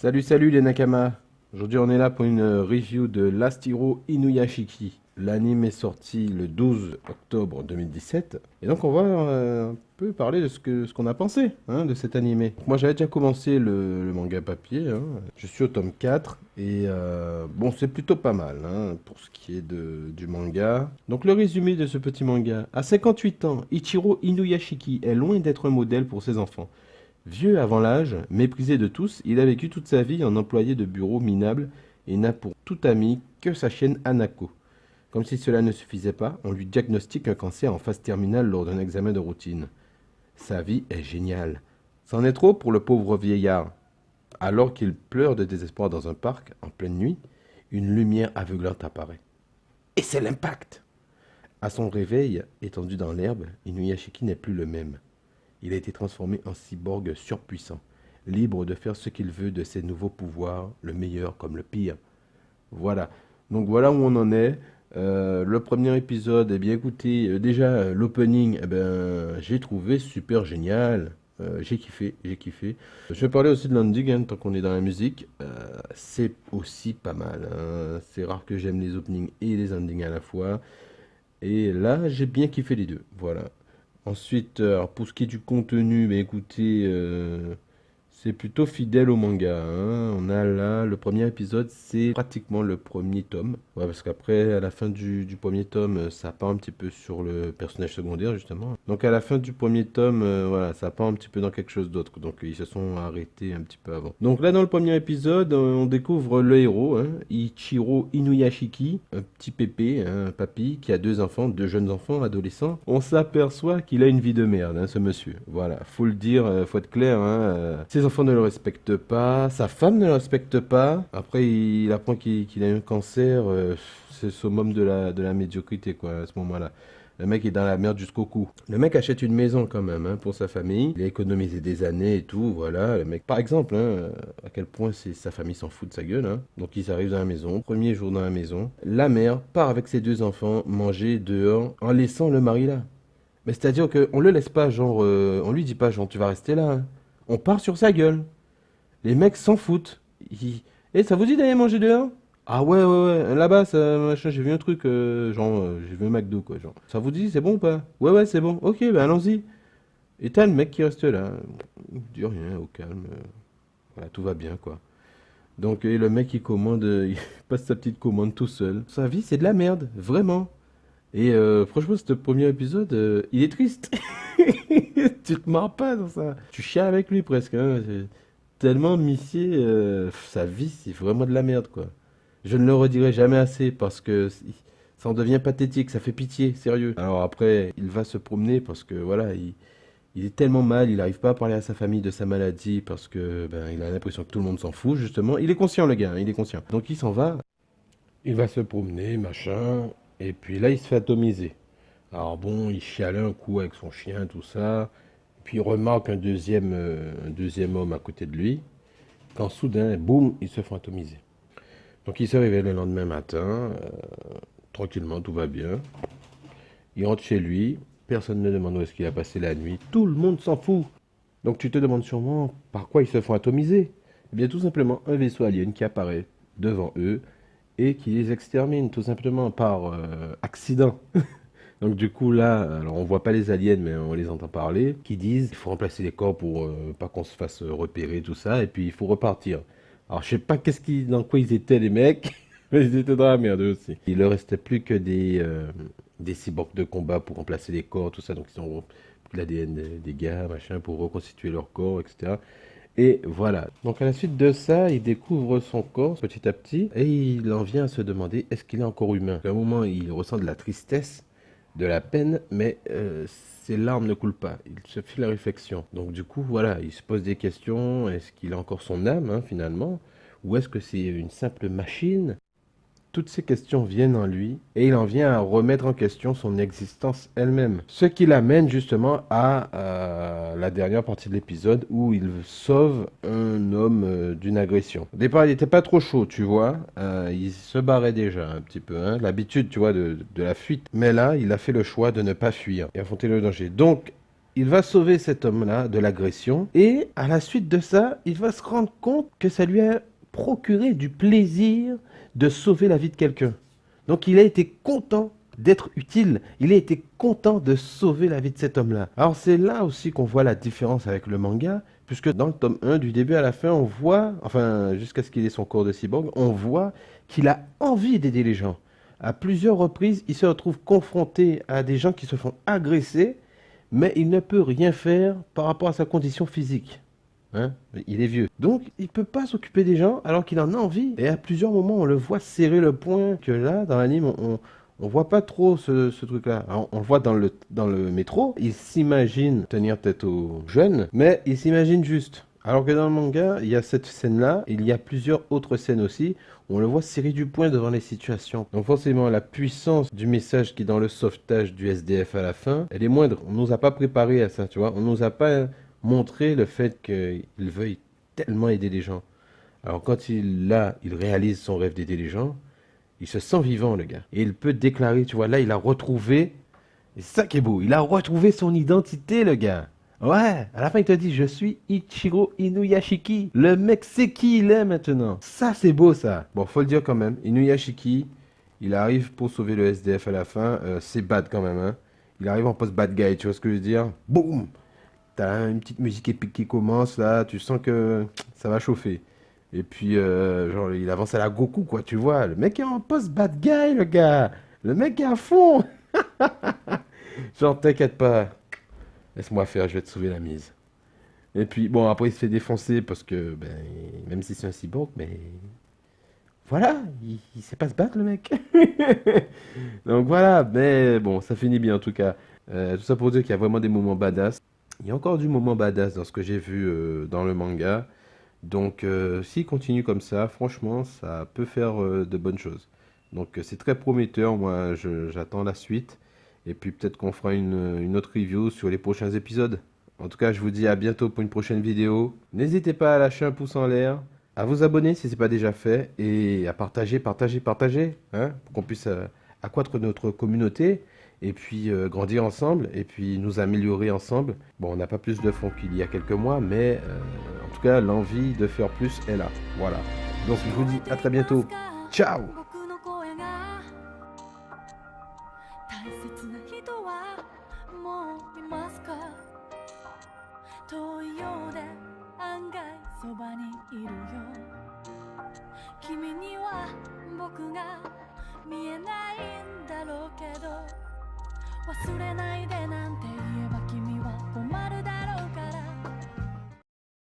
Salut les Nakama. Aujourd'hui on est là pour une review de Last Hero Inuyashiki. L'anime est sorti le 12 octobre 2017 et donc on va un peu parler de ce qu'on a pensé de cet animé. Moi j'avais déjà commencé le manga papier, je suis au tome 4 et bon c'est plutôt pas mal pour ce qui est du manga. Donc le résumé de ce petit manga. À 58 ans, Ichiro Inuyashiki est loin d'être un modèle pour ses enfants. Vieux avant l'âge, méprisé de tous, il a vécu toute sa vie en employé de bureau minable et n'a pour tout ami que sa chienne Hanako. Comme si cela ne suffisait pas, on lui diagnostique un cancer en phase terminale lors d'un examen de routine. Sa vie est géniale. C'en est trop pour le pauvre vieillard. Alors qu'il pleure de désespoir dans un parc, en pleine nuit, une lumière aveuglante apparaît. Et c'est l'impact. À son réveil, étendu dans l'herbe, Inuyashiki n'est plus le même. Il a été transformé en cyborg surpuissant, libre de faire ce qu'il veut de ses nouveaux pouvoirs, le meilleur comme le pire. Voilà. Donc voilà où on en est. Le premier épisode, eh bien écoutez, déjà l'opening, j'ai trouvé super génial. J'ai kiffé, j'ai kiffé. Je vais parler aussi de l'ending, tant qu'on est dans la musique. C'est aussi pas mal. C'est rare que j'aime les openings et les endings à la fois. Et là, j'ai bien kiffé les deux. Voilà. Ensuite, alors pour ce qui est du contenu, écoutez, c'est plutôt fidèle au manga. On a là, le premier épisode, c'est pratiquement le premier tome. Ouais, parce qu'après, à la fin du premier tome, ça part un petit peu sur le personnage secondaire, justement. Donc à la fin du premier tome, voilà, ça part un petit peu dans quelque chose d'autre. Donc ils se sont arrêtés un petit peu avant. Donc là, dans le premier épisode, on découvre le héros, Ichiro Inuyashiki, un petit pépé, un papy, qui a deux enfants, deux jeunes enfants, adolescents. On s'aperçoit qu'il a une vie de merde, ce monsieur. Voilà, faut le dire, faut être clair. Ses enfants ne le respectent pas, sa femme ne le respecte pas. Après, il apprend qu'il a un cancer. C'est le summum de la médiocrité, quoi, à ce moment-là. Le mec est dans la merde jusqu'au cou. Le mec achète une maison quand même pour sa famille. Il a économisé des années et tout, voilà. Le mec, par exemple, à quel point sa famille s'en fout de sa gueule. Donc ils arrivent dans la maison, premier jour dans la maison. La mère part avec ses deux enfants manger dehors en laissant le mari là. Mais c'est-à-dire qu'on le laisse pas, genre, on lui dit pas, genre, tu vas rester là. On part sur sa gueule. Les mecs s'en foutent. Eh, ça vous dit d'aller manger dehors? Ah ouais, ouais, ouais. Là-bas, ça, machin, j'ai vu un truc, genre, j'ai vu un McDo, quoi, genre. Ça vous dit, c'est bon ou pas? Ouais, ouais, c'est bon. Ok, ben allons-y. Et t'as le mec qui reste là. Il dit rien, au calme. Voilà, tout va bien, quoi. Donc, et le mec, il commande, il passe sa petite commande tout seul. Sa vie, c'est de la merde, vraiment. Et franchement, ce premier épisode, il est triste. Tu te marres pas dans ça. Tu chiales avec lui presque. C'est tellement Missier, sa vie, c'est vraiment de la merde, quoi. Je ne le redirai jamais assez parce que ça en devient pathétique, ça fait pitié, sérieux. Alors après, il va se promener parce que voilà, il est tellement mal, il n'arrive pas à parler à sa famille de sa maladie parce que il a l'impression que tout le monde s'en fout, justement. Il est conscient, le gars, il est conscient. Donc il s'en va, il va se promener, machin, et puis là, il se fait atomiser. Alors bon, il chiale un coup avec son chien, tout ça. Puis il remarque un deuxième homme à côté de lui. Quand soudain, boum, ils se font atomiser. Donc il se réveille le lendemain matin, tranquillement, tout va bien. Il rentre chez lui, personne ne demande où est-ce qu'il a passé la nuit, tout le monde s'en fout. Donc tu te demandes sûrement par quoi ils se font atomiser. Eh bien tout simplement un vaisseau alien qui apparaît devant eux et qui les extermine tout simplement par accident. Donc du coup là, alors on voit pas les aliens mais on les entend parler, qui disent il faut remplacer les corps pour pas qu'on se fasse repérer tout ça et puis il faut repartir. Alors je sais pas dans quoi ils étaient les mecs, mais ils étaient dans la merde eux aussi. Il leur restait plus que des cyborgs de combat pour remplacer les corps tout ça, donc ils ont pris l'ADN des gars machin pour reconstituer leur corps etc. Et voilà. Donc à la suite de ça, il découvre son corps petit à petit et il en vient à se demander est-ce qu'il est encore humain. À un moment, il ressent de la tristesse, de la peine, mais ses larmes ne coulent pas. Il se fait la réflexion. Donc du coup, voilà, il se pose des questions. Est-ce qu'il a encore son âme, finalement? Ou est-ce que c'est une simple machine? Toutes ces questions viennent en lui et il en vient à remettre en question son existence elle-même. Ce qui l'amène justement à la dernière partie de l'épisode où il sauve un homme d'une agression. Au départ, il n'était pas trop chaud, tu vois. Il se barrait déjà un petit peu. L'habitude, tu vois, de la fuite. Mais là, il a fait le choix de ne pas fuir et affronter le danger. Donc, il va sauver cet homme-là de l'agression et à la suite de ça, il va se rendre compte que ça lui a procuré du plaisir de sauver la vie de quelqu'un. Donc il a été content d'être utile, il a été content de sauver la vie de cet homme-là. Alors c'est là aussi qu'on voit la différence avec le manga, puisque dans le tome 1, du début à la fin, on voit, enfin jusqu'à ce qu'il ait son corps de cyborg, on voit qu'il a envie d'aider les gens. À plusieurs reprises, il se retrouve confronté à des gens qui se font agresser, mais il ne peut rien faire par rapport à sa condition physique. Hein? Il est vieux. Donc, il peut pas s'occuper des gens alors qu'il en a envie. Et à plusieurs moments, on le voit serrer le poing. Que là, dans l'anime, on voit pas trop ce truc-là. Alors, on le voit dans le métro. Il s'imagine tenir tête aux jeunes, mais il s'imagine juste. Alors que dans le manga, il y a cette scène-là. Il y a plusieurs autres scènes aussi. Où on le voit serrer du poing devant les situations. Donc forcément, la puissance du message qui est dans le sauvetage du SDF à la fin, elle est moindre. On nous a pas préparé à ça, tu vois. On nous a pas montrer le fait qu'il veuille tellement aider les gens. Alors quand il réalise son rêve d'aider les gens, il se sent vivant, le gars. Et il peut déclarer, tu vois, là, il a retrouvé, et c'est ça qui est beau, il a retrouvé son identité, le gars. Ouais, à la fin, il te dit, je suis Ichiro Inuyashiki. Le mec sait qui il est maintenant. Ça, c'est beau, ça. Bon, faut le dire quand même, Inuyashiki, il arrive pour sauver le SDF à la fin, c'est bad quand même, hein. Il arrive en post bad guy, tu vois ce que je veux dire? Boum! T'as une petite musique épique qui commence là, tu sens que ça va chauffer. Et puis, genre, il avance à la Goku, quoi, tu vois. Le mec est en post bad guy, le gars. Le mec est à fond. Genre, t'inquiète pas. Laisse-moi faire, je vais te sauver la mise. Et puis, bon, après, il se fait défoncer parce que, ben, même si c'est un cyborg, mais. Voilà, il sait pas se battre, le mec. Donc voilà, mais bon, ça finit bien en tout cas. Tout ça pour dire qu'il y a vraiment des moments badass. Il y a encore du moment badass dans ce que j'ai vu dans le manga. Donc s'il continue comme ça, franchement, ça peut faire de bonnes choses. Donc c'est très prometteur, moi j'attends la suite. Et puis peut-être qu'on fera une autre review sur les prochains épisodes. En tout cas, je vous dis à bientôt pour une prochaine vidéo. N'hésitez pas à lâcher un pouce en l'air, à vous abonner si ce n'est pas déjà fait, et à partager, hein, pour qu'on puisse accroître notre communauté et puis grandir ensemble et puis nous améliorer ensemble. Bon, on n'a pas plus de fonds qu'il y a quelques mois, mais en tout cas, l'envie de faire plus est là. Voilà. Donc, je vous dis à très bientôt. Ciao! 大切な人はもういますか遠いようで案外そばにいるよ君には僕が見えないんだろうけど忘れない